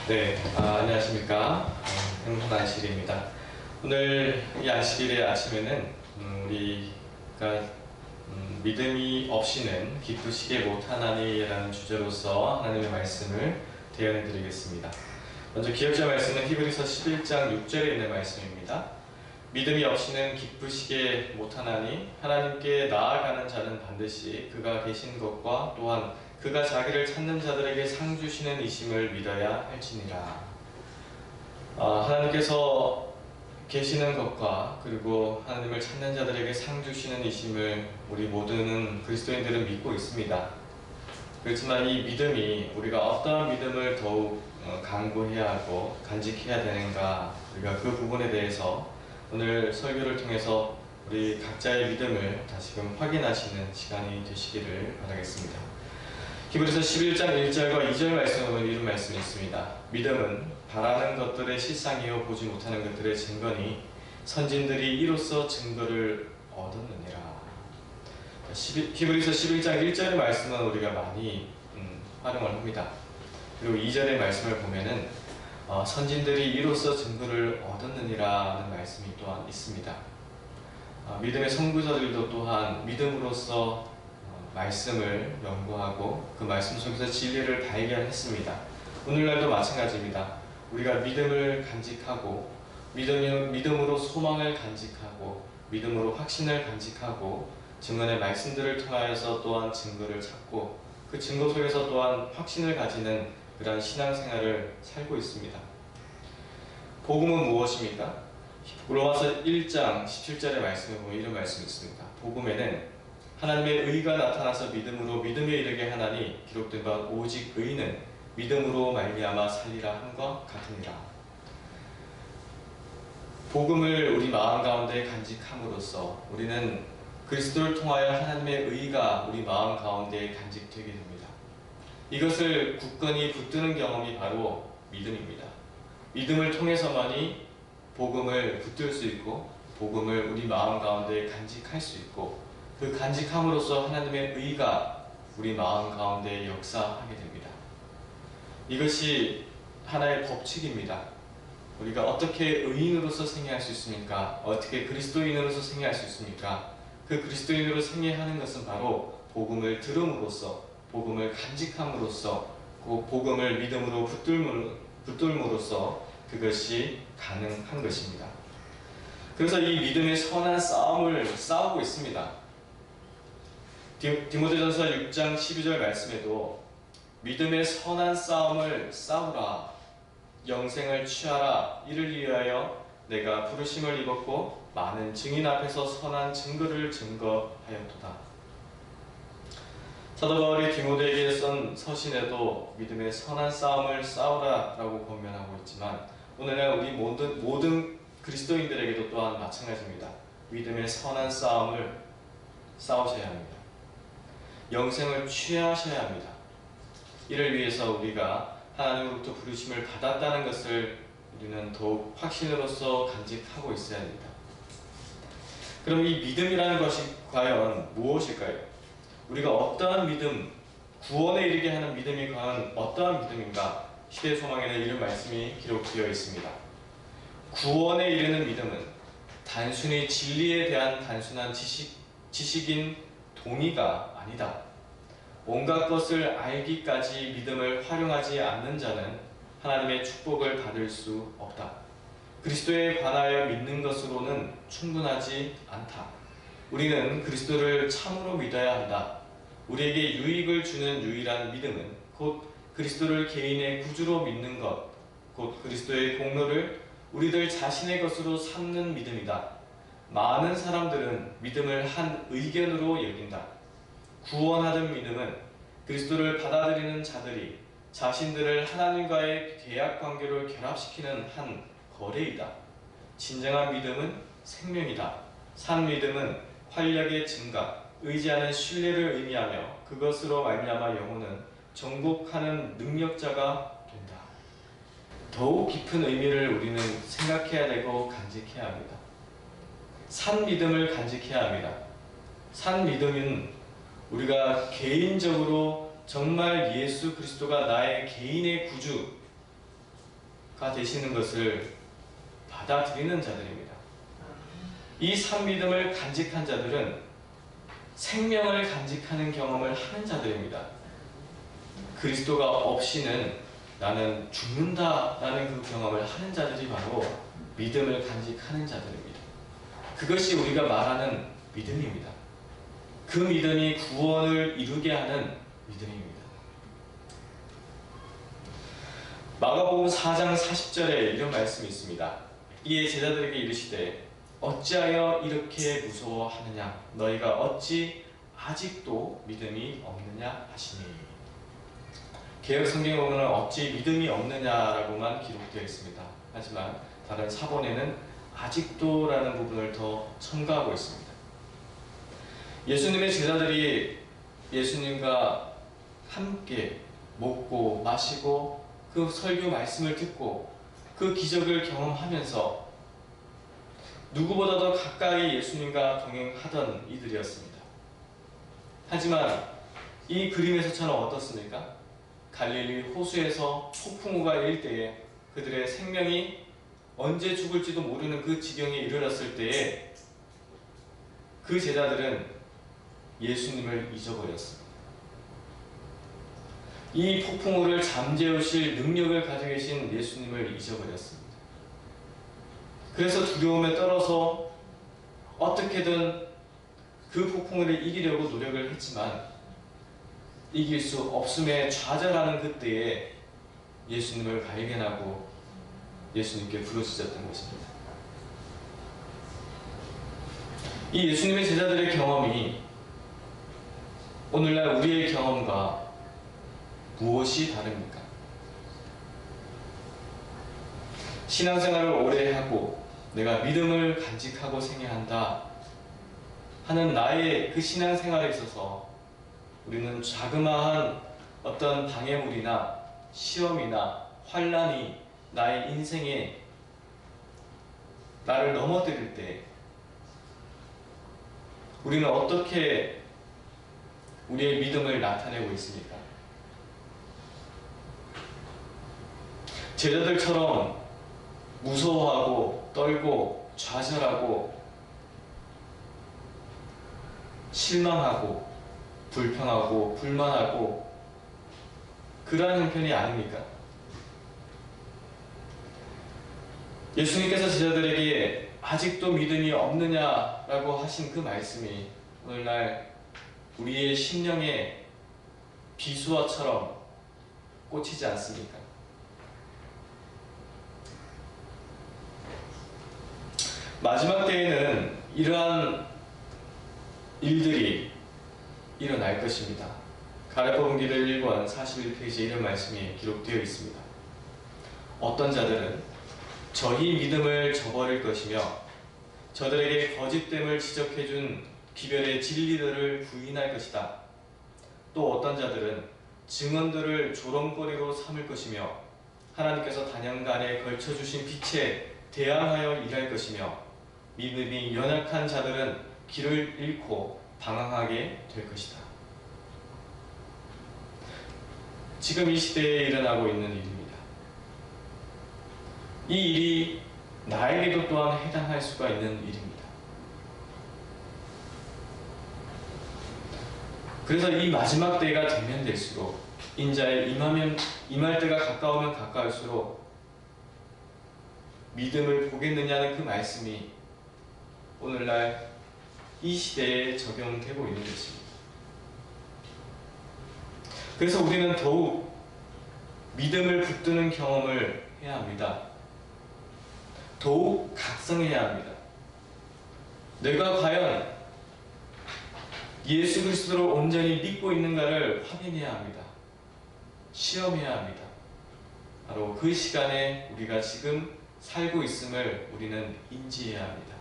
네, 안녕하십니까. 행복 안식일입니다. 오늘 이 안식일의 아침에는 우리가 믿음이 없이는 기쁘시게 못하나니라는 주제로서 하나님의 말씀을 대언해 드리겠습니다. 먼저 기억자 말씀은 히브리서 11장 6절에 있는 말씀입니다. 믿음이 없이는 기쁘시게 못하나니 하나님께 나아가는 자는 반드시 그가 계신 것과 또한 그가 자기를 찾는 자들에게 상 주시는 이심을 믿어야 할지니라. 하나님께서 계시는 것과 그리고 하나님을 찾는 자들에게 상 주시는 이심을 우리 모두는 그리스도인들은 믿고 있습니다. 그렇지만 이 믿음이 우리가 어떠한 믿음을 더욱 강구해야 하고 간직해야 되는가, 우리가 그 부분에 대해서 오늘 설교를 통해서 우리 각자의 믿음을 다시금 확인하시는 시간이 되시기를 바라겠습니다. 히브리서 11장 1절과 2절 말씀에 보면 이런 말씀이 있습니다. 믿음은 바라는 것들의 실상이요 보지 못하는 것들의 증거니 선진들이 이로써 증거를 얻었느니라. 히브리서 11장 1절의 말씀은 우리가 많이 활용을 합니다. 그리고 2절의 말씀을 보면은 선진들이 이로써 증거를 얻었느니라는 말씀이 또한 있습니다. 믿음의 선구자들도 또한 믿음으로써 말씀을 연구하고 그 말씀 속에서 진리를 발견했습니다. 오늘날도 마찬가지입니다. 우리가 믿음을 간직하고 믿음으로 소망을 간직하고 믿음으로 확신을 간직하고 증언의 말씀들을 통하여서 또한 증거를 찾고 그 증거 속에서 또한 확신을 가지는 그러한 신앙생활을 살고 있습니다. 복음은 무엇입니까? 로마서 1장 17절의 말씀에 보면 이런 말씀이 있습니다. 복음에는 하나님의 의가 나타나서 믿음으로 믿음에 이르게 하나니 기록된 바 오직 의는 믿음으로 말미암아 살리라 함과 같으니라. 복음을 우리 마음 가운데 간직함으로써 우리는 그리스도를 통하여 하나님의 의가 우리 마음 가운데 간직되게 됩니다. 이것을 굳건히 붙드는 경험이 바로 믿음입니다. 믿음을 통해서만이 복음을 붙들 수 있고 복음을 우리 마음 가운데 간직할 수 있고 그 간직함으로써 하나님의 의가 우리 마음 가운데 역사하게 됩니다. 이것이 하나의 법칙입니다. 우리가 어떻게 의인으로서 생애할 수 있습니까? 어떻게 그리스도인으로서 생애할 수 있습니까? 그 그리스도인으로 생애하는 것은 바로 복음을 들음으로써 복음을 간직함으로써 그 복음을 믿음으로 붙들므로써 그것이 가능한 것입니다. 그래서 이 믿음의 선한 싸움을 싸우고 있습니다. 디모데전서 6장 12절 말씀에도 믿음의 선한 싸움을 싸우라, 영생을 취하라, 이를 위하여 내가 부르심을 입었고 많은 증인 앞에서 선한 증거를 증거하였도다. 사도 바울이 디모데에게 쓴 서신에도 믿음의 선한 싸움을 싸우라 라고 권면하고 있지만 오늘날 우리 모든 그리스도인들에게도 또한 마찬가지입니다. 믿음의 선한 싸움을 싸우셔야 합니다. 영생을 취하셔야 합니다. 이를 위해서 우리가 하나님으로부터 부르심을 받았다는 것을 우리는 더욱 확신으로서 간직하고 있어야 합니다. 그럼 이 믿음이라는 것이 과연 무엇일까요? 우리가 어떠한 믿음, 구원에 이르게 하는 믿음이 과연 어떠한 믿음인가? 시대소망에는 이런 말씀이 기록되어 있습니다. 구원에 이르는 믿음은 단순히 진리에 대한 단순한 지식인 동의가 아니다. 온갖 것을 알기까지 믿음을 활용하지 않는 자는 하나님의 축복을 받을 수 없다. 그리스도에 관하여 믿는 것으로는 충분하지 않다. 우리는 그리스도를 참으로 믿어야 한다. 우리에게 유익을 주는 유일한 믿음은 곧 그리스도를 개인의 구주로 믿는 것, 곧 그리스도의 공로를 우리들 자신의 것으로 삼는 믿음이다. 많은 사람들은 믿음을 한 의견으로 여긴다. 구원하는 믿음은 그리스도를 받아들이는 자들이 자신들을 하나님과의 계약 관계로 결합시키는 한 거래이다. 진정한 믿음은 생명이다. 산 믿음은 활력의 증가, 의지하는 신뢰를 의미하며 그것으로 말미암아 영혼은 정복하는 능력자가 된다. 더욱 깊은 의미를 우리는 생각해야 되고 간직해야 합니다. 산 믿음을 간직해야 합니다. 산 믿음은 우리가 개인적으로 정말 예수 그리스도가 나의 개인의 구주, 되시는 것을 받아들이는 자들입니다. 이 참믿음을 간직한 자들은 생명을 간직하는 경험을 하는 자들입니다. 그리스도가 없이는 나는 죽는다라는 그 경험을 하는 자들이 바로 믿음을 간직하는 자들입니다. 그것이 우리가 말하는 믿음입니다. 그 믿음이 구원을 이루게 하는 믿음입니다. 마가복음 4장 40절에 이런 말씀이 있습니다. 이에 제자들에게 이르시되 어찌하여 이렇게 무서워하느냐 너희가 어찌 아직도 믿음이 없느냐 하시니. 개역 성경에 보면 어찌 믿음이 없느냐라고만 기록되어 있습니다. 하지만 다른 사본에는 아직도라는 부분을 더 첨가하고 있습니다. 예수님의 제자들이 예수님과 함께 먹고 마시고 그 설교 말씀을 듣고 그 기적을 경험하면서 누구보다도 가까이 예수님과 동행하던 이들이었습니다. 하지만 이 그림에서처럼 어떻습니까? 갈릴리 호수에서 폭풍우가 일 때에 그들의 생명이 언제 죽을지도 모르는 그 지경에 이르렀을 때에 그 제자들은 예수님을 잊어버렸습니다. 이 폭풍우를 잠재우실 능력을 가지고 계신 예수님을 잊어버렸습니다. 그래서 두려움에 떨어서 어떻게든 그 폭풍우를 이기려고 노력을 했지만 이길 수 없음에 좌절하는 그때에 예수님을 발견하고 예수님께 부르짖었던 것입니다. 이 예수님의 제자들의 경험이 오늘날 우리의 경험과 무엇이 다릅니까? 신앙생활을 오래 하고 내가 믿음을 간직하고 생애한다 하는 나의 그 신앙생활에 있어서 우리는 자그마한 어떤 방해물이나 시험이나 환난이 나의 인생에 나를 넘어뜨릴 때 우리는 어떻게 우리의 믿음을 나타내고 있습니까? 제자들처럼 무서워하고 떨고 좌절하고 실망하고 불평하고 불만하고 그러한 형편이 아닙니까? 예수님께서 제자들에게 아직도 믿음이 없느냐라고 하신 그 말씀이 오늘날 우리의 심령에 비수화처럼 꽂히지 않습니까? 마지막 때에는 이러한 일들이 일어날 것입니다. 가랴법음기를 1권 41페이지에 이런 말씀이 기록되어 있습니다. 어떤 자들은 저희 믿음을 저버릴 것이며 저들에게 거짓됨을 지적해준 기별의 진리들을 부인할 것이다. 또 어떤 자들은 증언들을 조롱거리로 삼을 것이며 하나님께서 단연간에 걸쳐주신 빛에 대항하여 일할 것이며 믿음이 연약한 자들은 길을 잃고 방황하게 될 것이다. 지금 이 시대에 일어나고 있는 일입니다. 이 일이 나에게도 또한 해당할 수가 있는 일입니다. 그래서 이 마지막 때가 되면 될수록 인자에 임할 때가 가까우면 가까울수록 믿음을 보겠느냐는 그 말씀이 오늘날 이 시대에 적용되고 있는 것입니다. 그래서 우리는 더욱 믿음을 붙드는 경험을 해야 합니다. 더욱 각성해야 합니다. 내가 과연 예수 그리스도를 온전히 믿고 있는가를 확인해야 합니다. 시험해야 합니다. 바로 그 시간에 우리가 지금 살고 있음을 우리는 인지해야 합니다.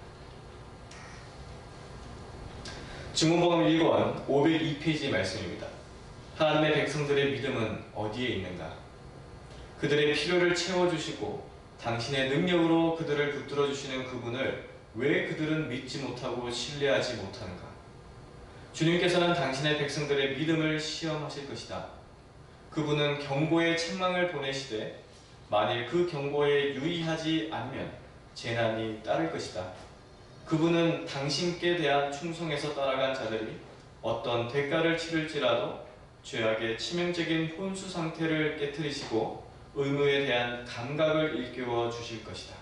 증언복음 1권 502페이지 말씀입니다. 하나님의 백성들의 믿음은 어디에 있는가? 그들의 필요를 채워주시고 당신의 능력으로 그들을 붙들어 주시는 그분을 왜 그들은 믿지 못하고 신뢰하지 못하는가? 주님께서는 당신의 백성들의 믿음을 시험하실 것이다. 그분은 경고의 책망을 보내시되 만일 그 경고에 유의하지 않으면 재난이 따를 것이다. 그분은 당신께 대한 충성에서 따라간 자들이 어떤 대가를 치를지라도 죄악의 치명적인 혼수 상태를 깨뜨리시고 의무에 대한 감각을 일깨워 주실 것이다.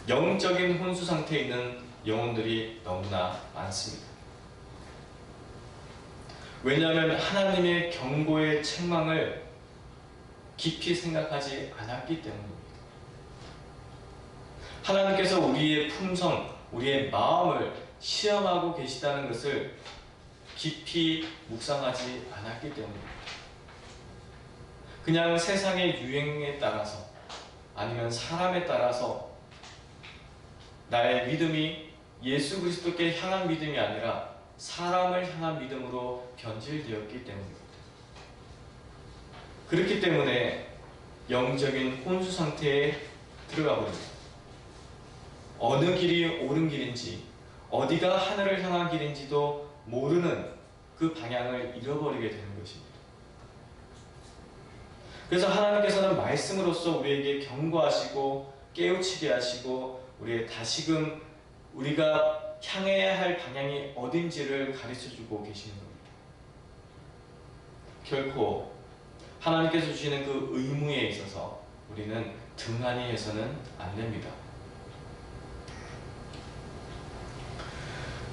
영적인 혼수 상태에 있는 영혼들이 너무나 많습니다. 왜냐하면 하나님의 경고의 책망을 깊이 생각하지 않았기 때문입니다. 하나님께서 우리의 품성, 우리의 마음을 시험하고 계시다는 것을 깊이 묵상하지 않았기 때문입니다. 그냥 세상의 유행에 따라서 아니면 사람에 따라서 나의 믿음이 예수 그리스도께 향한 믿음이 아니라 사람을 향한 믿음으로 변질되었기 때문입니다. 그렇기 때문에 영적인 혼수 상태에 들어가 버립니다. 어느 길이 옳은 길인지, 어디가 하늘을 향한 길인지도 모르는 그 방향을 잃어버리게 되는 것입니다. 그래서 하나님께서는 말씀으로써 우리에게 경고하시고 깨우치게 하시고 우리의 다시금 우리가 향해야 할 방향이 어딘지를 가르쳐주고 계시는 겁니다. 결코 하나님께서 주시는 그 의무에 있어서 우리는 등한히 해서는 안 됩니다.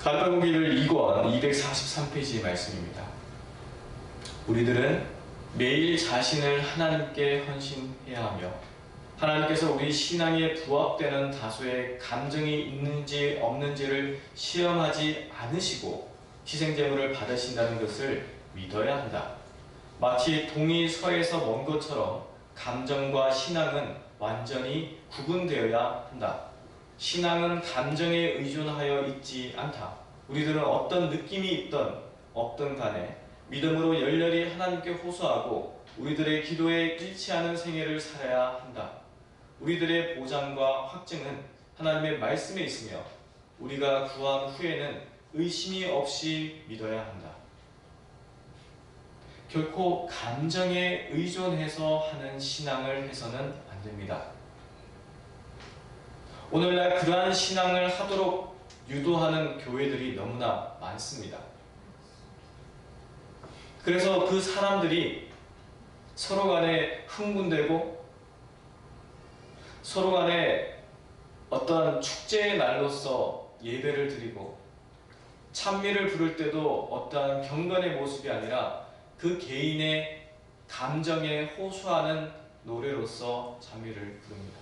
갈라디아서 2권 243페이지의 말씀입니다. 우리들은 매일 자신을 하나님께 헌신해야 하며 하나님께서 우리 신앙에 부합되는 다수의 감정이 있는지 없는지를 시험하지 않으시고 희생제물을 받으신다는 것을 믿어야 한다. 마치 동이 서에서 먼 것처럼 감정과 신앙은 완전히 구분되어야 한다. 신앙은 감정에 의존하여 있지 않다. 우리들은 어떤 느낌이 있던 없던 간에 믿음으로 열렬히 하나님께 호소하고 우리들의 기도에 일치하는 생애를 살아야 한다. 우리들의 보장과 확증은 하나님의 말씀에 있으며 우리가 구한 후에는 의심이 없이 믿어야 한다. 결코 감정에 의존해서 하는 신앙을 해서는 안 됩니다. 오늘날 그러한 신앙을 하도록 유도하는 교회들이 너무나 많습니다. 그래서 그 사람들이 서로 간에 흥분되고 서로 간에 어떠한 축제의 날로서 예배를 드리고 찬미를 부를 때도 어떠한 경건의 모습이 아니라 그 개인의 감정에 호소하는 노래로서 찬미를 부릅니다.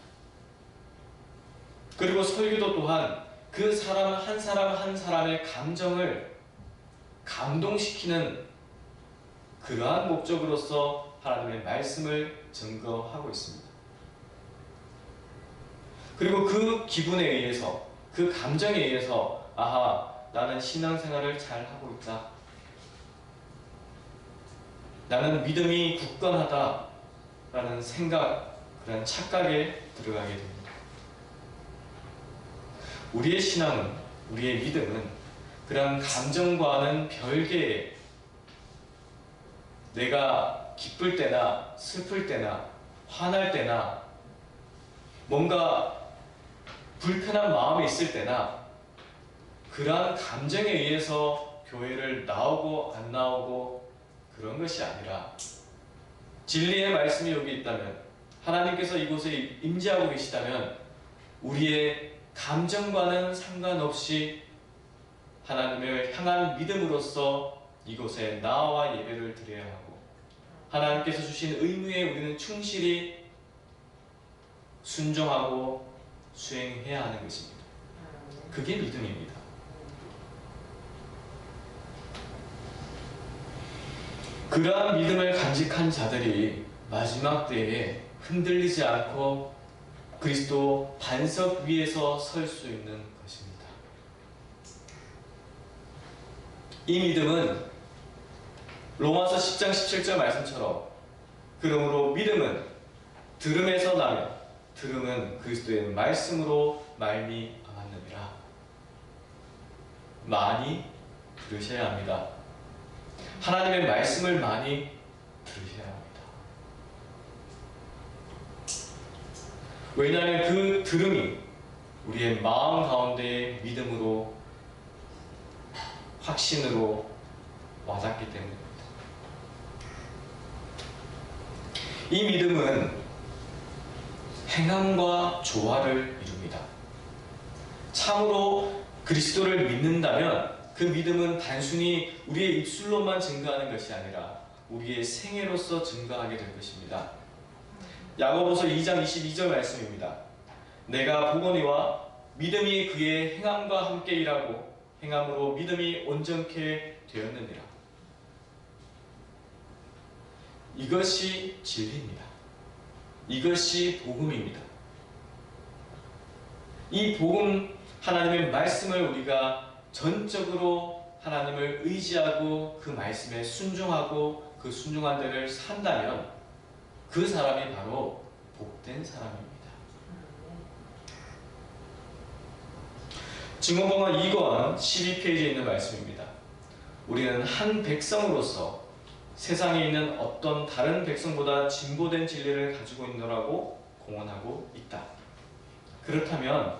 그리고 설교도 또한 그 사람 한 사람의 감정을 감동시키는 그러한 목적으로서 하나님의 말씀을 증거하고 있습니다. 그리고 그 기분에 의해서, 그 감정에 의해서 아하, 나는 신앙생활을 잘하고 있다. 나는 믿음이 굳건하다라는 생각, 그런 착각에 들어가게 됩니다. 우리의 신앙은, 우리의 믿음은 그런 감정과는 별개의 내가 기쁠 때나 슬플 때나 화날 때나 뭔가 불편한 마음이 있을 때나 그러한 감정에 의해서 교회를 나오고 안 나오고 그런 것이 아니라 진리의 말씀이 여기 있다면 하나님께서 이곳에 임재하고 계시다면 우리의 감정과는 상관없이 하나님을 향한 믿음으로써 이곳에 나와 예배를 드려야 하고 하나님께서 주신 의무에 우리는 충실히 순종하고 수행해야 하는 것입니다. 그게 믿음입니다. 그러한 믿음을 간직한 자들이 마지막 때에 흔들리지 않고 그리스도 반석 위에서 설 수 있는 것입니다. 이 믿음은 로마서 10장 17절 말씀처럼 그러므로 믿음은 들음에서 나며 들음은 그리스도의 말씀으로 말미암았느니라. 많이 들으셔야 합니다. 하나님의 말씀을 많이 들으셔야 합니다. 왜냐하면 그 들음이 우리의 마음 가운데의 믿음으로, 확신으로 와닿기 때문입니다. 이 믿음은 행함과 조화를 이룹니다. 참으로 그리스도를 믿는다면 그 믿음은 단순히 우리의 입술로만 증거하는 것이 아니라 우리의 생애로서 증거하게 될 것입니다. 야고보서 2장 22절 말씀입니다. 내가 보거니와 믿음이 그의 행함과 함께 일하고 행함으로 믿음이 온전케 되었느니라. 이것이 진리입니다. 이것이 복음입니다. 이 복음, 하나님의 말씀을 우리가 전적으로 하나님을 의지하고 그 말씀에 순종하고 그 순종한 대로 산다면 그 사람이 바로 복된 사람입니다. 증언봉헌 2권 12페이지에 있는 말씀입니다. 우리는 한 백성으로서 세상에 있는 어떤 다른 백성보다 진보된 진리를 가지고 있노라고 공언하고 있다. 그렇다면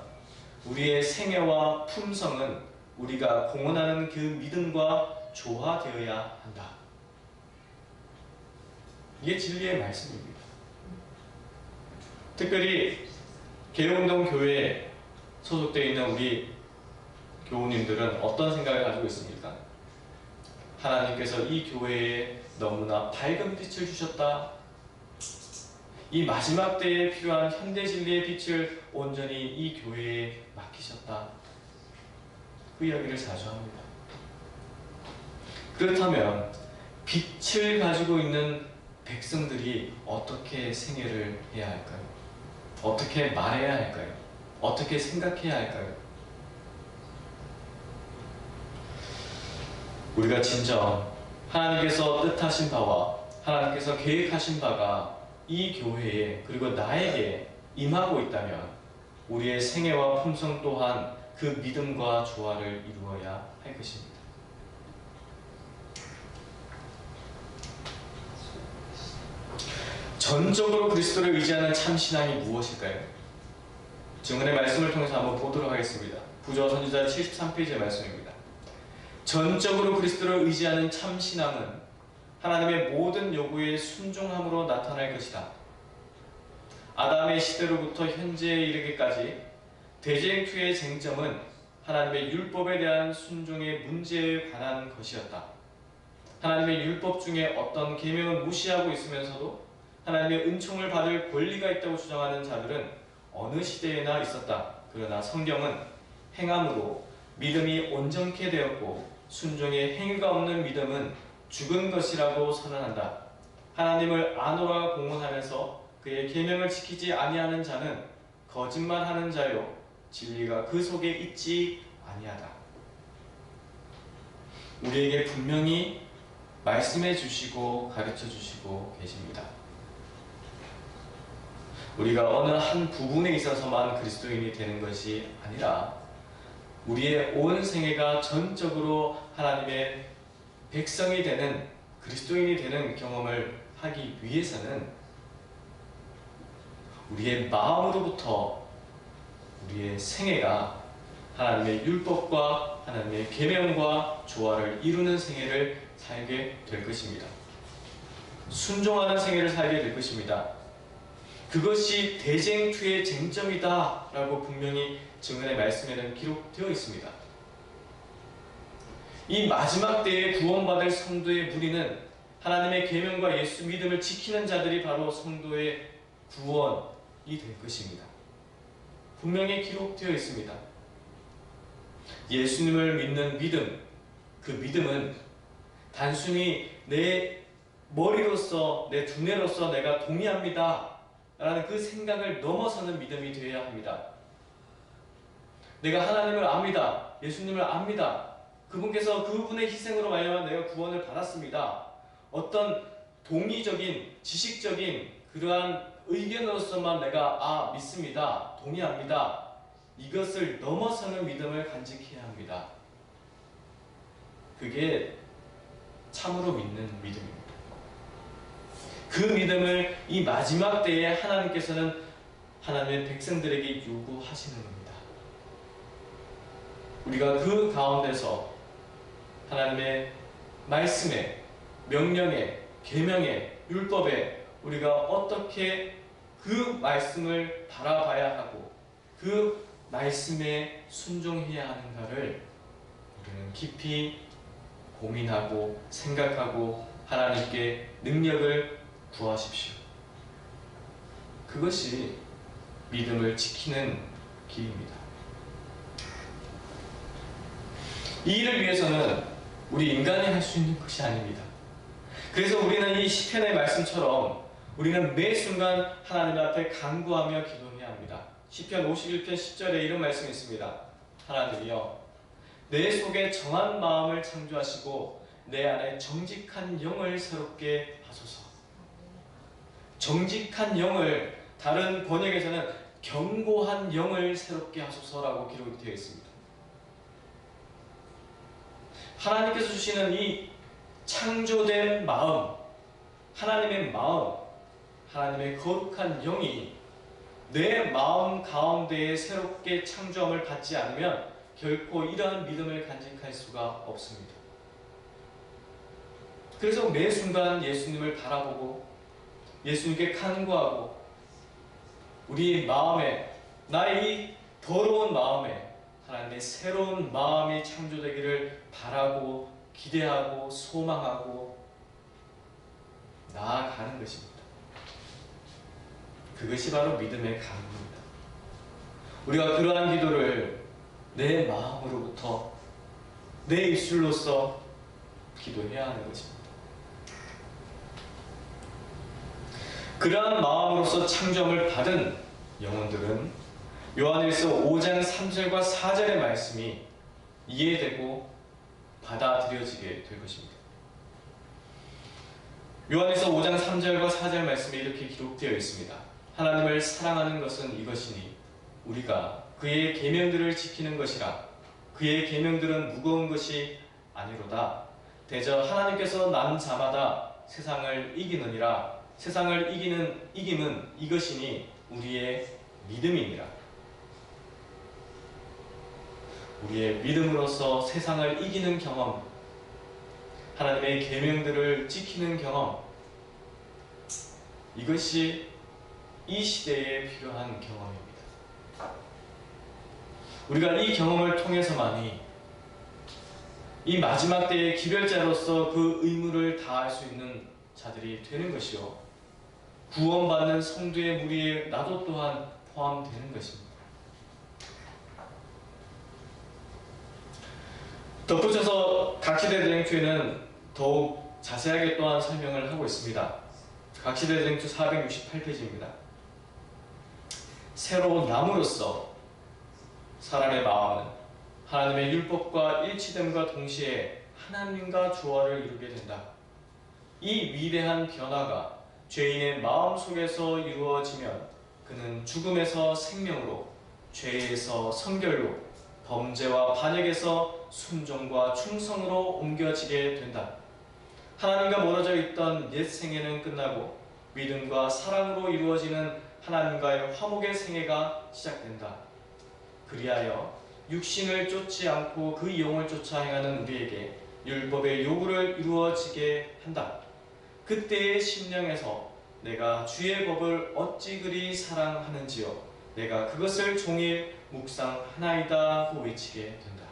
우리의 생애와 품성은 우리가 공언하는 그 믿음과 조화되어야 한다. 이게 진리의 말씀입니다. 특별히 개혁운동 교회에 소속되어 있는 우리 교우님들은 어떤 생각을 가지고 있습니까? 하나님께서 이 교회에 너무나 밝은 빛을 주셨다. 이 마지막 때에 필요한 현대 진리의 빛을 온전히 이 교회에 맡기셨다. 그 이야기를 자주 합니다. 그렇다면 빛을 가지고 있는 백성들이 어떻게 생애를 해야 할까요? 어떻게 말해야 할까요? 어떻게 생각해야 할까요? 우리가 진정 하나님께서 뜻하신 바와 하나님께서 계획하신 바가 이 교회에 그리고 나에게 임하고 있다면 우리의 생애와 품성 또한 그 믿음과 조화를 이루어야 할 것입니다. 전적으로 그리스도를 의지하는 참신앙이 무엇일까요? 증언의 말씀을 통해서 한번 보도록 하겠습니다. 부조와 선지자 73페이지의 말씀입니다. 전적으로 그리스도를 의지하는 참신앙은 하나님의 모든 요구에 순종함으로 나타날 것이다. 아담의 시대로부터 현재에 이르기까지 대쟁투의 쟁점은 하나님의 율법에 대한 순종의 문제에 관한 것이었다. 하나님의 율법 중에 어떤 계명을 무시하고 있으면서도 하나님의 은총을 받을 권리가 있다고 주장하는 자들은 어느 시대에나 있었다. 그러나 성경은 행함으로 믿음이 온전케 되었고 순종의 행위가 없는 믿음은 죽은 것이라고 선언한다. 하나님을 아노라 공언하면서 그의 계명을 지키지 아니하는 자는 거짓말하는 자요 진리가 그 속에 있지 아니하다. 우리에게 분명히 말씀해 주시고 가르쳐 주시고 계십니다. 우리가 어느 한 부분에 있어서만 그리스도인이 되는 것이 아니라 우리의 온 생애가 전적으로 하나님의 백성이 되는 그리스도인이 되는 경험을 하기 위해서는 우리의 마음으로부터 우리의 생애가 하나님의 율법과 하나님의 계명과 조화를 이루는 생애를 살게 될 것입니다. 순종하는 생애를 살게 될 것입니다. 그것이 대쟁투의 쟁점이다 라고 분명히 증언의 말씀에는 기록되어 있습니다. 이 마지막 때에 구원받을 성도의 무리는 하나님의 계명과 예수 믿음을 지키는 자들이 바로 성도의 구원이 될 것입니다. 분명히 기록되어 있습니다. 예수님을 믿는 믿음, 그 믿음은 단순히 내 머리로서, 내 두뇌로서 내가 동의합니다 라는 그 생각을 넘어서는 믿음이 되어야 합니다. 내가 하나님을 압니다. 예수님을 압니다. 그분께서 그분의 희생으로 말미암아 내가 구원을 받았습니다. 어떤 동의적인, 지식적인 그러한 의견으로서만 내가 믿습니다. 동의합니다. 이것을 넘어서는 믿음을 간직해야 합니다. 그게 참으로 믿는 믿음입니다. 그 믿음을 이 마지막 때에 하나님께서는 하나님의 백성들에게 요구하시는 겁니다. 우리가 그 가운데서 하나님의 말씀에, 명령에, 계명에, 율법에 우리가 어떻게 그 말씀을 바라봐야 하고 그 말씀에 순종해야 하는가를 우리는 깊이 고민하고 생각하고 하나님께 능력을 구하십시오. 그것이 믿음을 지키는 길입니다. 이 일을 위해서는 우리 인간이 할 수 있는 것이 아닙니다. 그래서 우리는 이 시편의 말씀처럼 우리는 매 순간 하나님 앞에 간구하며 기도해야 합니다. 시편 51편 10절에 이런 말씀이 있습니다. 하나님이여, 내 속에 정한 마음을 창조하시고 내 안에 정직한 영을 새롭게 하소서. 정직한 영을, 다른 번역에서는 견고한 영을 새롭게 하소서라고 기록이 되어 있습니다. 하나님께서 주시는 이 창조된 마음, 하나님의 마음, 하나님의 거룩한 영이 내 마음 가운데에 새롭게 창조함을 받지 않으면 결코 이러한 믿음을 간직할 수가 없습니다. 그래서 매 순간 예수님을 바라보고 예수님께 간구하고 우리의 마음에, 나의 이 더러운 마음에 하나님의 새로운 마음이 창조되기를 바라고 기대하고 소망하고 나아가는 것입니다. 그것이 바로 믿음의 간구입니다. 우리가 그러한 기도를 내 마음으로부터 내 입술로서 기도해야 하는 것입니다. 그러한 마음으로서 창조함을 받은 영혼들은 요한일서 5장 3절과 4절의 말씀이 이해되고 받아들여지게 될 것입니다. 요한일서 5장 3절과 4절 말씀에 이렇게 기록되어 있습니다. 하나님을 사랑하는 것은 이것이니 우리가 그의 계명들을 지키는 것이라. 그의 계명들은 무거운 것이 아니로다. 대저 하나님께서 난 자마다 세상을 이기느니라. 세상을 이김은 이것이니 우리의 믿음이니라. 우리의 믿음으로써 세상을 이기는 경험, 하나님의 계명들을 지키는 경험, 이것이 이 시대에 필요한 경험입니다. 우리가 이 경험을 통해서만이 이 마지막 때의 기별자로서 그 의무를 다할 수 있는 자들이 되는 것이요, 구원받는 성도의 무리에 나도 또한 포함되는 것입니다. 덧붙여서 각시대대행투에는 더욱 자세하게 또한 설명을 하고 있습니다. 각시대대행투 468페이지입니다. 새로운 나무로서 사람의 마음은 하나님의 율법과 일치됨과 동시에 하나님과 조화를 이루게 된다. 이 위대한 변화가 죄인의 마음 속에서 이루어지면 그는 죽음에서 생명으로, 죄에서 성결로, 범죄와 반역에서 순종과 충성으로 옮겨지게 된다. 하나님과 멀어져 있던 옛 생애는 끝나고 믿음과 사랑으로 이루어지는 하나님과의 화목의 생애가 시작된다. 그리하여 육신을 쫓지 않고 그 영을 쫓아 행하는 우리에게 율법의 요구를 이루어지게 한다. 그때의 심령에서 내가 주의 법을 어찌 그리 사랑하는지요, 내가 그것을 종일 묵상하나이다 고 외치게 된다.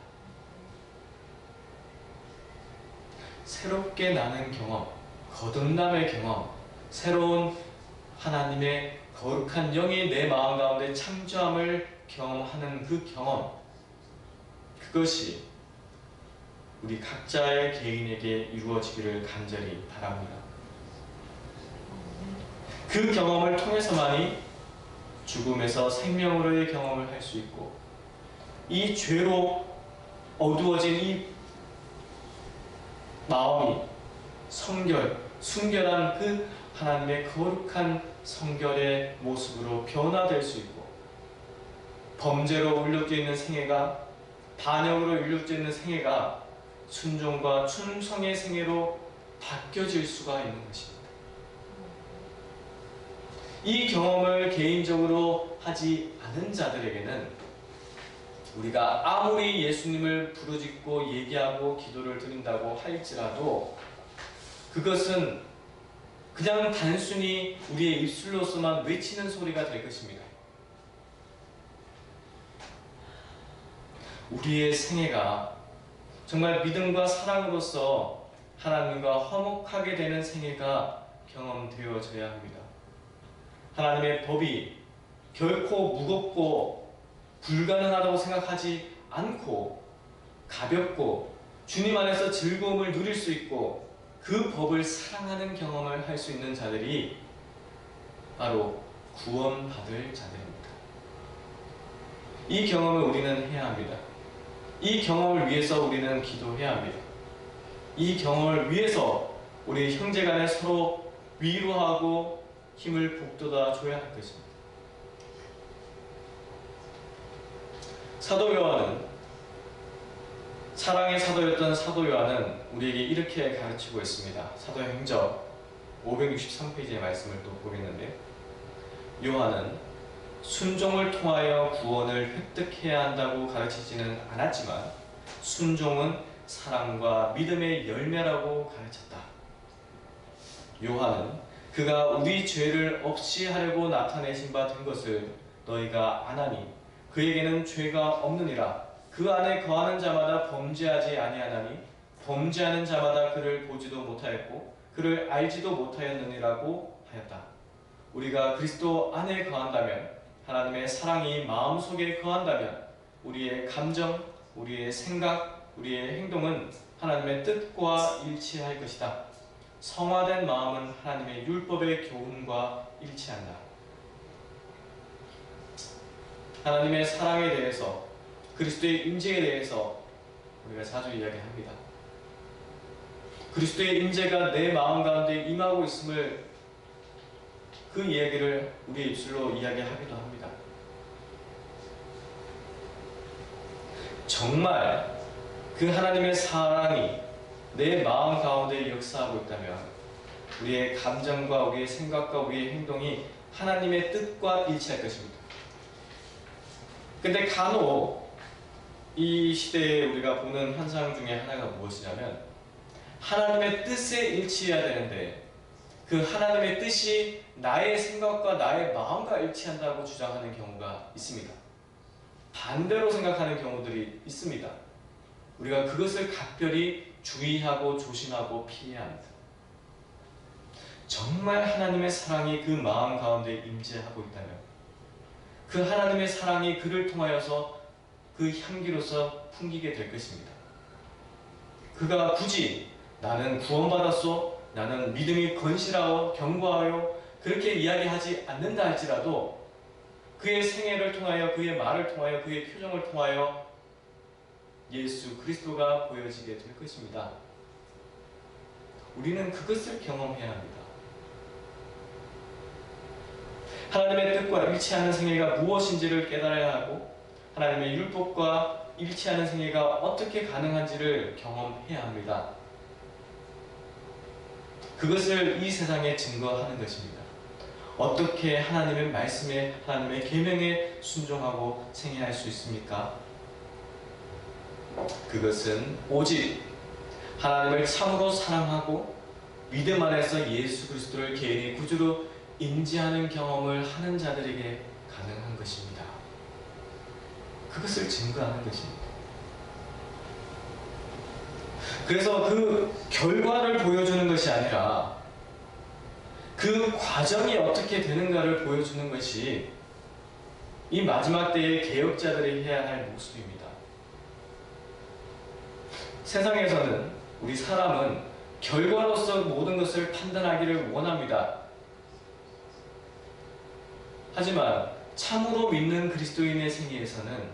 새롭게 나는 경험, 거듭남의 경험, 새로운 하나님의 거룩한 영이 내 마음 가운데 창조함을 경험하는 그 경험, 그것이 우리 각자의 개인에게 이루어지기를 간절히 바랍니다. 그 경험을 통해서만이 죽음에서 생명으로의 경험을 할 수 있고, 이 죄로 어두워진 이 마음이 순결한 그 하나님의 거룩한 성결의 모습으로 변화될 수 있고, 범죄로 울려져 있는 생애가, 반역으로 울려져 있는 생애가 순종과 충성의 생애로 바뀌어질 수가 있는 것입니다. 이 경험을 개인적으로 하지 않은 자들에게는 우리가 아무리 예수님을 부르짖고 얘기하고 기도를 드린다고 할지라도 그것은 그냥 단순히 우리의 입술로서만 외치는 소리가 될 것입니다. 우리의 생애가 정말 믿음과 사랑으로서 하나님과 화목하게 되는 생애가 경험되어져야 합니다. 하나님의 법이 결코 무겁고 불가능하다고 생각하지 않고 가볍고 주님 안에서 즐거움을 누릴 수 있고 그 법을 사랑하는 경험을 할 수 있는 자들이 바로 구원받을 자들입니다. 이 경험을 우리는 해야 합니다. 이 경험을 위해서 우리는 기도해야 합니다. 이 경험을 위해서 우리 형제간에 서로 위로하고 힘을 북돋아 줘야 할 것입니다. 사도 요한은, 사랑의 사도였던 사도 요한은 우리에게 이렇게 가르치고 있습니다. 사도행전 563페이지의 말씀을 또 보겠는데, 요한은 순종을 통하여 구원을 획득해야 한다고 가르치지는 않았지만 순종은 사랑과 믿음의 열매라고 가르쳤다. 요한은 그가 우리 죄를 없이 하려고 나타내신 바 된 것을 너희가 아나니 그에게는 죄가 없느니라. 그 안에 거하는 자마다 범죄하지 아니하나니 범죄하는 자마다 그를 보지도 못하였고 그를 알지도 못하였느니라고 하였다. 우리가 그리스도 안에 거한다면, 하나님의 사랑이 마음속에 거한다면 우리의 감정, 우리의 생각, 우리의 행동은 하나님의 뜻과 일치할 것이다. 성화된 마음은 하나님의 율법의 교훈과 일치한다. 하나님의 사랑에 대해서, 그리스도의 임재에 대해서 우리가 자주 이야기합니다. 그리스도의 임재가 내 마음 가운데 임하고 있음을, 그 이야기를 우리의 입술로 이야기하기도 합니다. 정말 그 하나님의 사랑이 내 마음 가운데 역사하고 있다면 우리의 감정과 우리의 생각과 우리의 행동이 하나님의 뜻과 일치할 것입니다. 근데 간혹 이 시대에 우리가 보는 현상 중에 하나가 무엇이냐면, 하나님의 뜻에 일치해야 되는데 그 하나님의 뜻이 나의 생각과 나의 마음과 일치한다고 주장하는 경우가 있습니다. 반대로 생각하는 경우들이 있습니다. 우리가 그것을 각별히 주의하고 조심하고 피해야 합니다. 정말 하나님의 사랑이 그 마음 가운데 임재하고 있다면, 그 하나님의 사랑이 그를 통하여서 그 향기로서 풍기게 될 것입니다. 그가 굳이 나는 구원받았소, 나는 믿음이 건실하오, 견고하여 그렇게 이야기하지 않는다 할지라도 그의 생애를 통하여, 그의 말을 통하여, 그의 표정을 통하여 예수 그리스도가 보여지게 될 것입니다. 우리는 그것을 경험해야 합니다. 하나님의 뜻과 일치하는 생애가 무엇인지를 깨달아야 하고, 하나님의 율법과 일치하는 생애가 어떻게 가능한지를 경험해야 합니다. 그것을 이 세상에 증거하는 것입니다. 어떻게 하나님의 말씀에, 하나님의 계명에 순종하고 생애할 수 있습니까? 그것은 오직 하나님을 참으로 사랑하고 믿음 안에서 예수 그리스도를 개인의 구주로 인지하는 경험을 하는 자들에게 가능한 것입니다. 그것을 증거하는 것입니다. 그래서 그 결과를 보여주는 것이 아니라 그 과정이 어떻게 되는가를 보여주는 것이 이 마지막 때의 개혁자들이 해야 할 모습입니다. 세상에서는, 우리 사람은 결과로서 모든 것을 판단하기를 원합니다. 하지만 참으로 믿는 그리스도인의 생애에서는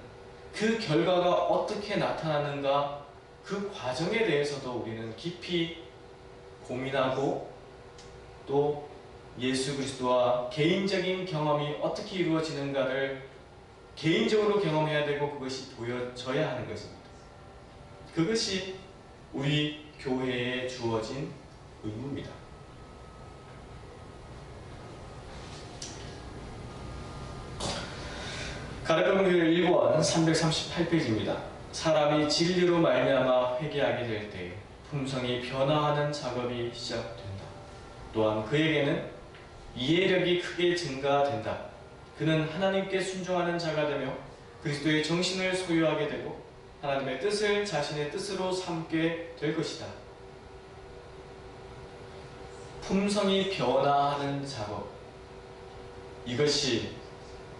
그 결과가 어떻게 나타나는가, 그 과정에 대해서도 우리는 깊이 고민하고 또 예수 그리스도와 개인적인 경험이 어떻게 이루어지는가를 개인적으로 경험해야 되고 그것이 보여져야 하는 것입니다. 그것이 우리 교회에 주어진 의무입니다. 338페이지입니다. 사람이 진리로 말미암아 회개하게 될 때에 품성이 변화하는 작업이 시작된다. 또한 그에게는 이해력이 크게 증가된다. 그는 하나님께 순종하는 자가 되며 그리스도의 정신을 소유하게 되고 하나님의 뜻을 자신의 뜻으로 삼게 될 것이다. 품성이 변화하는 작업, 이것이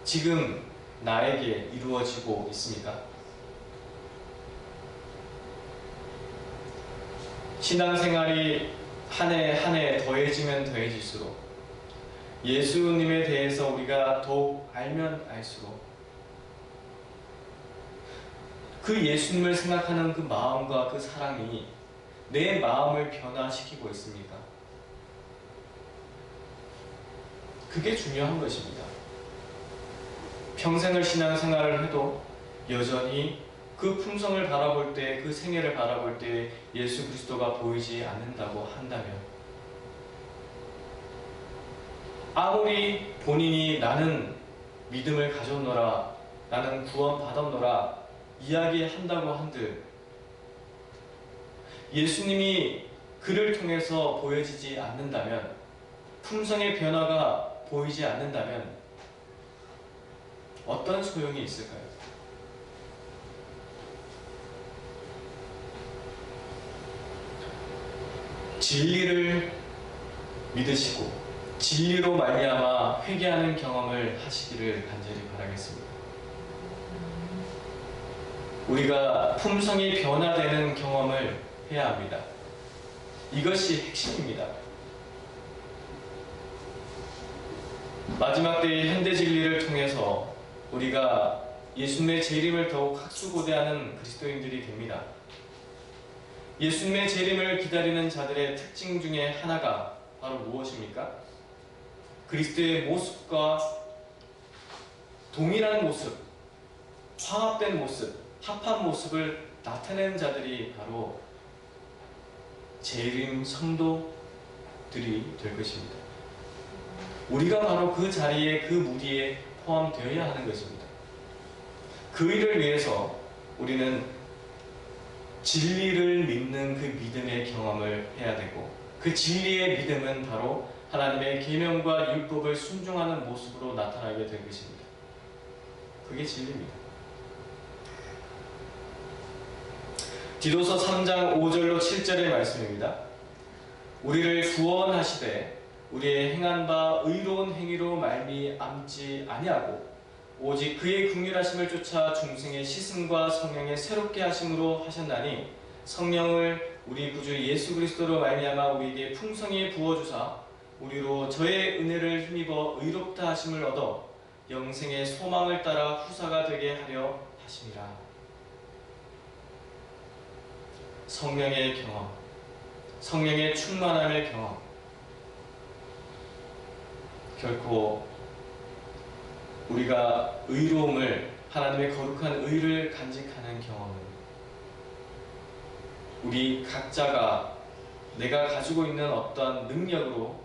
지금 나에게 이루어지고 있습니까? 신앙생활이 한 해 한 해 더해지면 더해질수록 예수님에 대해서 우리가 더욱 알면 알수록 그 예수님을 생각하는 그 마음과 그 사랑이 내 마음을 변화시키고 있습니까? 그게 중요한 것입니다. 평생을 신앙생활을 해도 여전히 그 품성을 바라볼 때, 그 생애를 바라볼 때 예수 그리스도가 보이지 않는다고 한다면 아무리 본인이 나는 믿음을 가졌노라, 나는 구원 받았노라 이야기한다고 한들 예수님이 그를 통해서 보여지지 않는다면, 품성의 변화가 보이지 않는다면 어떤 소용이 있을까요? 진리를 믿으시고 진리로 말미암아 회개하는 경험을 하시기를 간절히 바라겠습니다. 우리가 품성이 변화되는 경험을 해야 합니다. 이것이 핵심입니다. 마지막 때의 현대 진리를 통해서 우리가 예수님의 재림을 더욱 학수고대하는 그리스도인들이 됩니다. 예수님의 재림을 기다리는 자들의 특징 중에 하나가 바로 무엇입니까? 그리스도의 모습과 동일한 모습, 화합된 모습, 합한 모습을 나타내는 자들이 바로 재림 성도들이 될 것입니다. 우리가 바로 그 자리에, 그 무리에 포함되어야 하는 것입니다. 그 일을 위해서 우리는 진리를 믿는 그 믿음의 경험을 해야 되고, 그 진리의 믿음은 바로 하나님의 계명과 율법을 순종하는 모습으로 나타나게 될 것입니다. 그게 진리입니다. 디도서 3장 5절로 7절의 말씀입니다. 우리를 구원하시되 우리의 행한 바 의로운 행위로 말미암지 아니하고 오직 그의 긍휼하심을 쫓아 중생의 씻음과 성령의 새롭게 하심으로 하셨나니, 성령을 우리 구주 예수 그리스도로 말미암아 우리에게 풍성히 부어주사 우리로 저의 은혜를 힘입어 의롭다 하심을 얻어 영생의 소망을 따라 후사가 되게 하려 하심이라. 성령의 경험, 성령의 충만함의 경험, 결코 우리가 의로움을, 하나님의 거룩한 의를 간직하는 경험은 우리 각자가 내가 가지고 있는 어떤 능력으로,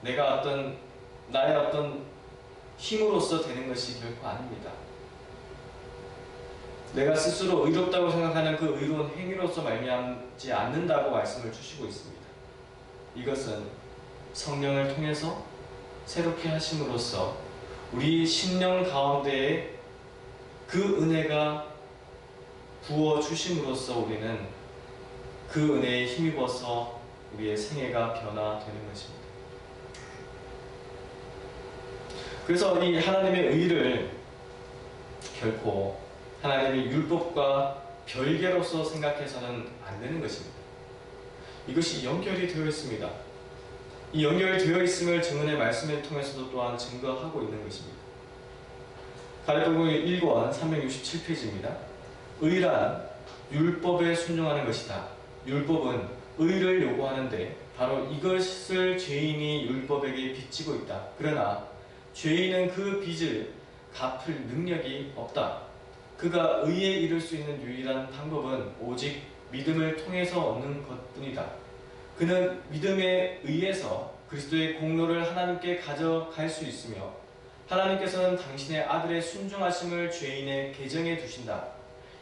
나의 어떤 힘으로써 되는 것이 결코 아닙니다. 내가 스스로 의롭다고 생각하는 그 의로운 행위로서 말미암지 않는다고 말씀을 주시고 있습니다. 이것은 성령을 통해서 새롭게 하심으로써 우리 심령 가운데에 그 은혜가 부어주심으로써 우리는 그 은혜에 힘입어서 우리의 생애가 변화되는 것입니다. 그래서 이 하나님의 의를 결코 하나님의 율법과 별개로서 생각해서는 안 되는 것입니다. 이것이 연결이 되어 있습니다. 이 연결이 되어 있음을 증언의 말씀을 통해서도 또한 증거하고 있는 것입니다. 갈라디아서 1권 367페이지입니다. 의란 율법에 순종하는 것이다. 율법은 의를 요구하는데 바로 이것을 죄인이 율법에게 빚지고 있다. 그러나 죄인은 그 빚을 갚을 능력이 없다. 그가 의에 이를 수 있는 유일한 방법은 오직 믿음을 통해서 얻는 것뿐이다. 그는 믿음에 의해서 그리스도의 공로를 하나님께 가져갈 수 있으며 하나님께서는 당신의 아들의 순종하심을 죄인의 계정에 두신다.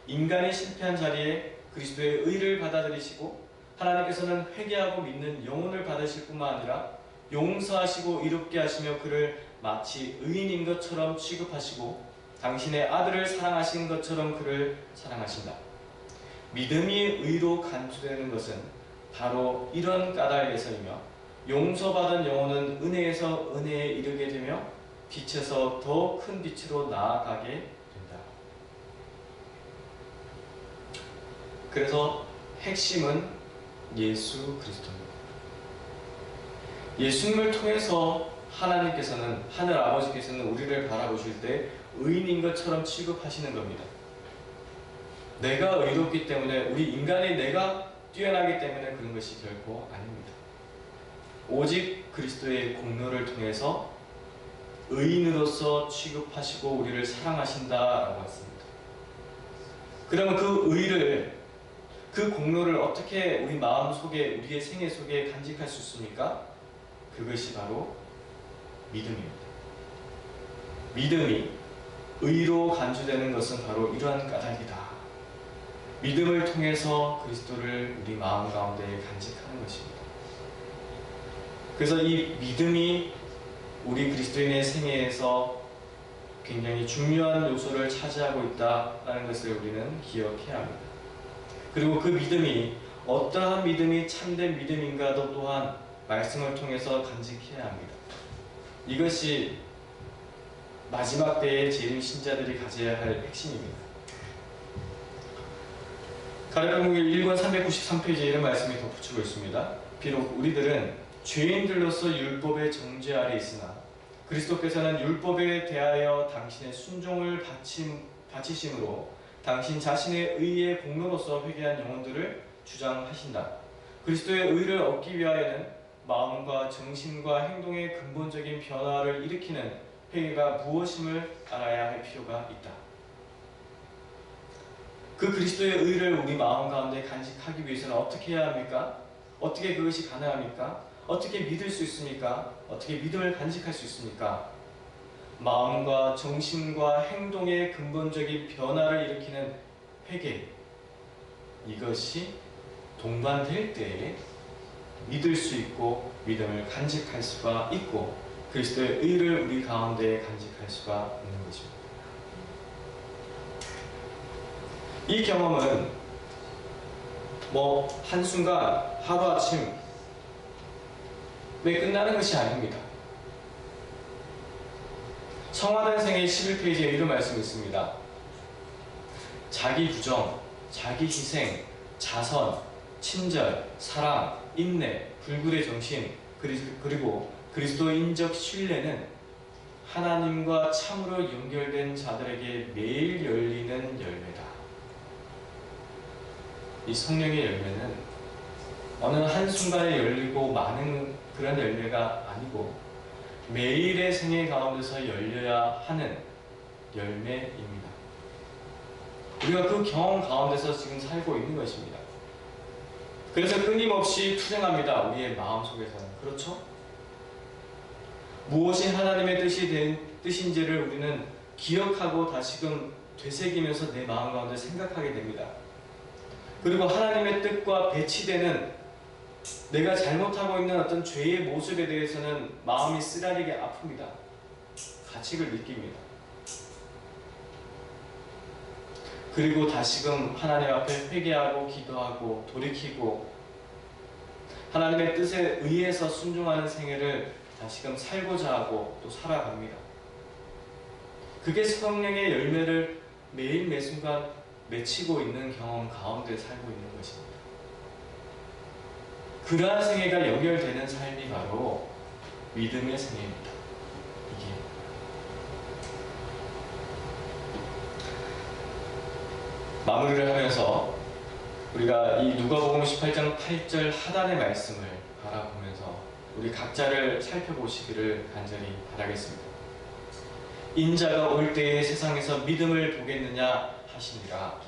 인간이 실패한 자리에 그리스도의 의를 받아들이시고 하나님께서는 회개하고 믿는 영혼을 받으실 뿐만 아니라 용서하시고 이롭게 하시며 그를 마치 의인인 것처럼 취급하시고 당신의 아들을 사랑하신 것처럼 그를 사랑하신다. 믿음이 의로 간주되는 것은 바로 이런 까닭에서이며 용서받은 영혼은 은혜에서 은혜에 이르게 되며 빛에서 더 큰 빛으로 나아가게 된다. 그래서 핵심은 예수 그리스도입니다. 예수님을 통해서 하나님께서는, 하늘 아버지께서는 우리를 바라보실 때 의인인 것처럼 취급하시는 겁니다. 내가 의롭기 때문에, 우리 인간의 내가 뛰어나기 때문에 그런 것이 결코 아닙니다. 오직 그리스도의 공로를 통해서 의인으로서 취급하시고 우리를 사랑하신다라고 했습니다. 그러면 그 의를, 그 공로를 어떻게 우리 마음 속에, 우리의 생애 속에 간직할 수 있습니까? 그것이 바로 믿음입니다. 믿음이 의로 간주되는 것은 바로 이러한 까닭이다. 믿음을 통해서 그리스도를 우리 마음 가운데 간직하는 것입니다. 그래서 이 믿음이 우리 그리스도인의 생애에서 굉장히 중요한 요소를 차지하고 있다는 것을 우리는 기억해야 합니다. 그리고 그 믿음이 어떠한 믿음이 참된 믿음인가도 또한 말씀을 통해서 간직해야 합니다. 이것이 마지막 때의 재림 신자들이 가져야 할 핵심입니다. 가랴복음 1권 393페이지에 이런 말씀이 덧붙이고 있습니다. 비록 우리들은 죄인들로서 율법의 정죄 아래 있으나 그리스도께서는 율법에 대하여 당신의 순종을 바치심으로 당신 자신의 의의 공로로서 회개한 영혼들을 주장하신다. 그리스도의 의를 얻기 위하여는 마음과 정신과 행동의 근본적인 변화를 일으키는 회개가 무엇임을 알아야 할 필요가 있다. 그 그리스도의 의를 우리 마음 가운데 간직하기 위해서는 어떻게 해야 합니까? 어떻게 그것이 가능합니까? 어떻게 믿을 수 있습니까? 어떻게 믿음을 간직할 수 있습니까? 마음과 정신과 행동의 근본적인 변화를 일으키는 회개, 이것이 동반될 때에 믿을 수 있고 믿음을 간직할 수가 있고 그리스도의 의를 우리 가운데 간직할 수가 있는 것입니다. 이 경험은 한순간 하루아침에 끝나는 것이 아닙니다. 성화단생의 11페이지에 이런 말씀이 있습니다. 자기 부정, 자기 희생, 자선, 친절, 사랑, 인내, 불굴의 정신, 그리고 그리스도인적 신뢰는 하나님과 참으로 연결된 자들에게 매일 열리는 열매다. 이 성령의 열매는 어느 한순간에 열리고 많은 그런 열매가 아니고 매일의 생애 가운데서 열려야 하는 열매입니다. 우리가 그 경험 가운데서 지금 살고 있는 것입니다. 그래서 끊임없이 투쟁합니다. 우리의 마음속에서는. 그렇죠? 무엇이 하나님의 뜻인지를 우리는 기억하고 다시금 되새기면서 내 마음 가운데 생각하게 됩니다. 그리고 하나님의 뜻과 배치되는 내가 잘못하고 있는 어떤 죄의 모습에 대해서는 마음이 쓰라리게 아픕니다. 가책을 느낍니다. 그리고 다시금 하나님 앞에 회개하고 기도하고 돌이키고 하나님의 뜻에 의해서 순종하는 생애를 다시금 살고자 하고 또 살아갑니다. 그게 성령의 열매를 매일 매순간 맺히고 있는 경험 가운데 살고 있는 것입니다. 그러한 생애가 연결되는 삶이 바로 믿음의 생애입니다. 이게 마무리를 하면서 우리가 이 누가복음 18장 8절 하단의 말씀을 바라보면서 우리 각자를 살펴보시기를 간절히 바라겠습니다. 인자가 올 때에 세상에서 믿음을 보겠느냐 하시니라.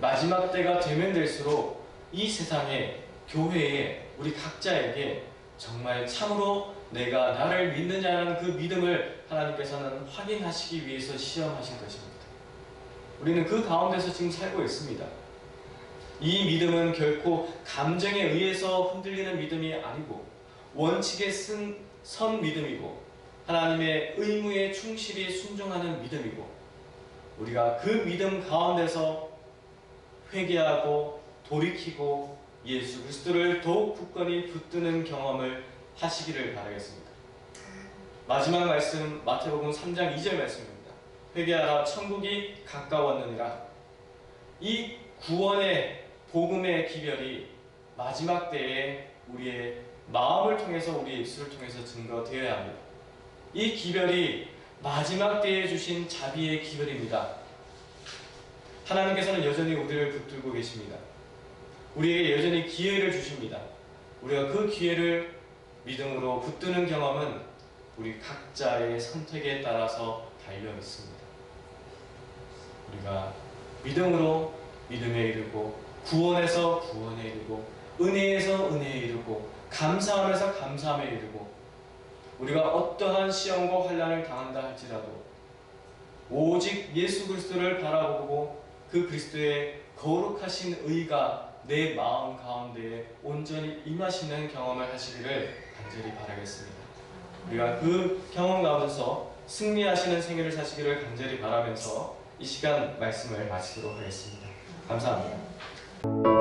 마지막 때가 되면 될수록 이 세상에, 교회에, 우리 각자에게 정말 참으로 내가 나를 믿느냐는 그 믿음을 하나님께서는 확인하시기 위해서 시험하신 것입니다. 우리는 그 가운데서 지금 살고 있습니다. 이 믿음은 결코 감정에 의해서 흔들리는 믿음이 아니고 원칙에 선 믿음이고 하나님의 의무에 충실히 순종하는 믿음이고 우리가 그 믿음 가운데서 회개하고 돌이키고 예수 그리스도를 더욱 굳건히 붙드는 경험을 하시기를 바라겠습니다. 마지막 말씀 마태복음 3장 2절 말씀입니다. 회개하라 천국이 가까웠느니라. 이 구원의 복음의 기별이 마지막 때에 우리의 마음을 통해서 우리의 입술을 통해서 증거되어야 합니다. 이 기별이 마지막 때에 주신 자비의 기별입니다. 하나님께서는 여전히 우리를 붙들고 계십니다. 우리에게 여전히 기회를 주십니다. 우리가 그 기회를 믿음으로 붙드는 경험은 우리 각자의 선택에 따라서 달려 있습니다. 우리가 믿음으로 믿음에 이르고 구원에서 구원에 이르고 은혜에서 은혜에 이르고 감사함에서 감사함에 이르고 우리가 어떠한 시험과 환난을 당한다 할지라도 오직 예수 그리스도를 바라보고 그 그리스도의 거룩하신 의가 내 마음 가운데에 온전히 임하시는 경험을 하시기를 간절히 바라겠습니다. 우리가 그 경험 가운데서 승리하시는 생애를 사시기를 간절히 바라면서 이 시간 말씀을 마치도록 하겠습니다. 감사합니다.